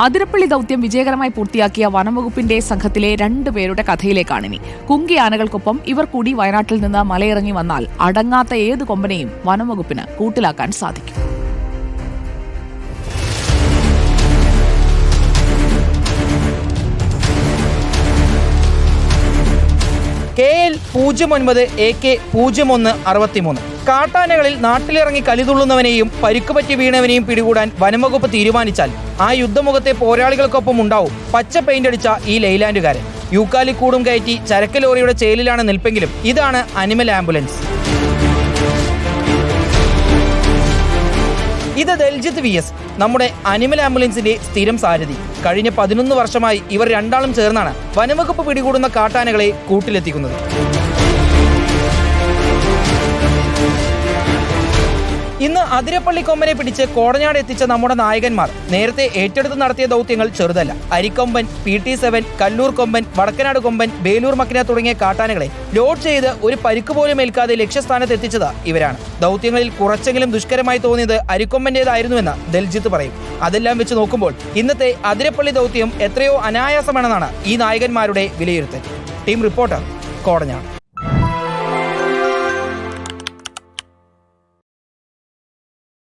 അതിരപ്പള്ളി ദൗത്യം വിജയകരമായി പൂർത്തിയാക്കിയ വനംവകുപ്പിന്റെ സംഘത്തിലെ 2 പേരുടെ കഥയിലേക്കാണിനി. കുങ്കി ആനകൾക്കൊപ്പം ഇവർ കൂടി വയനാട്ടിൽ നിന്ന് മലയിറങ്ങി വന്നാൽ അടങ്ങാത്ത ഏത് കൊമ്പനെയും വനംവകുപ്പിന് കൂട്ടിലാക്കാൻ സാധിക്കും. KL 09 AK 0163 കാട്ടാനകളിൽ നാട്ടിലിറങ്ങി കലിതുള്ളുന്നവനെയും പരിക്കുപറ്റി വീണവനെയും പിടികൂടാൻ വനംവകുപ്പ് തീരുമാനിച്ചാൽ ആ യുദ്ധമുഖത്തെ പോരാളികൾക്കൊപ്പം ഉണ്ടാവും പച്ച പെയിന്റ് അടിച്ച ഈ ലൈലാൻഡുകാരൻ. യൂക്കാലിക്കൂടും കയറ്റി ചരക്ക് ലോറിയുടെ ചേലിലാണ് നിൽപ്പെങ്കിലും ഇതാണ് അനിമൽ ആംബുലൻസ്. ഇത് ദൽജിത്ത് VS, നമ്മുടെ അനിമൽ ആംബുലൻസിന്റെ സ്ഥിരം സാരഥി. കഴിഞ്ഞ 11 വർഷമായി ഇവർ രണ്ടാളും ചേർന്നാണ് വനംവകുപ്പ് പിടികൂടുന്ന കാട്ടാനകളെ കൂട്ടിലെത്തിക്കുന്നത്. ഇന്ന് അതിരപ്പള്ളി കൊമ്പനെ പിടിച്ച് കോടനാട് എത്തിച്ച നമ്മുടെ നായകന്മാർ നേരത്തെ ഏറ്റെടുത്ത് നടത്തിയ ദൗത്യങ്ങൾ ചെറുതല്ല. അരിക്കൊമ്പൻ, PT7, കല്ലൂർ കൊമ്പൻ, വടക്കനാട് കൊമ്പൻ, ബേലൂർ മക്കിന തുടങ്ങിയ കാട്ടാനകളെ ലോഡ് ചെയ്ത് ഒരു പരിക്ക് പോലും ഏൽക്കാതെ ലക്ഷ്യസ്ഥാനത്ത് എത്തിച്ചത് ഇവരാണ്. ദൗത്യങ്ങളിൽ കുറച്ചെങ്കിലും ദുഷ്കരമായി തോന്നിയത് അരിക്കൊമ്പന്റേതായിരുന്നുവെന്ന് ദൽജിത്ത് പറയും. അതെല്ലാം വെച്ച് നോക്കുമ്പോൾ ഇന്നത്തെ അതിരപ്പള്ളി ദൗത്യം എത്രയോ അനായാസമാണെന്നാണ് ഈ നായകന്മാരുടെ വിലയിരുത്തൽ. Team reporter, Kodanad.